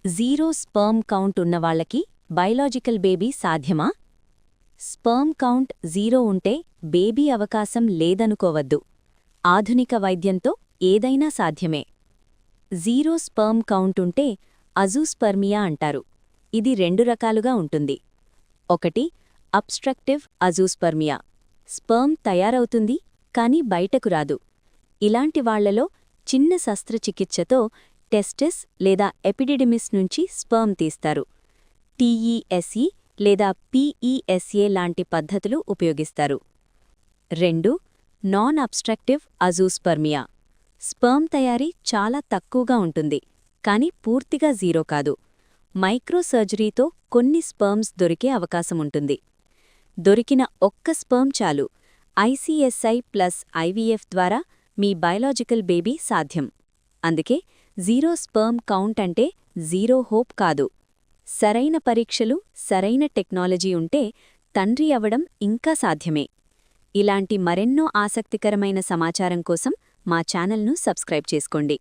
Zero sperm count ఉన్నవాళ్లకి biological baby సాధ్యమా? Sperm count zero ఉంటే బేబీ అవకాశం లేదనుకోవద్దు. ఆధునిక వైద్యంతో ఏదైనా సాధ్యమే. జీరో స్పర్మ్ కౌంట్ ఉంటే అజూస్పర్మియా అంటారు. ఇది 2 రకాలుగా ఉంటుంది. ఒకటి అబ్స్ట్రక్టివ్ అజూస్పర్మియా. స్పర్మ్ తయారవుతుంది కానీ బయటకు రాదు. ఇలాంటి వాళ్లలో చిన్న శస్త్రచికిత్సతో టెస్టిస్ లేదా ఎపిడిడిమిస్ నుంచి స్పర్మ్ తీస్తారు. టీఈఎస్ఈ లేదా పీఈఎస్ఏ లాంటి పద్ధతులు ఉపయోగిస్తారు. 2 నాన్ అబ్స్ట్రక్టివ్ అజూస్పర్మియా. స్పర్మ్ తయారీ చాలా తక్కువగా ఉంటుంది, కానీ పూర్తిగా జీరో కాదు. మైక్రోసర్జరీతో కొన్ని స్పర్మ్స్ దొరికే అవకాశముంటుంది. దొరికిన ఒక్క స్పర్మ్ చాలు. ఐసీఎస్ఐ ప్లస్ ఐవీఎఫ్ ద్వారా మీ బయలాజికల్ బేబీ సాధ్యం. అందుకే జీరో స్పర్మ్ కౌంట్ అంటే జీరో హోప్ కాదు. సరైన పరీక్షలు, సరైన టెక్నాలజీ ఉంటే తండ్రి అవడం ఇంకా సాధ్యమే. ఇలాంటి మరెన్నో ఆసక్తికరమైన సమాచారం కోసం మా ఛానల్ను సబ్స్క్రైబ్ చేసుకోండి.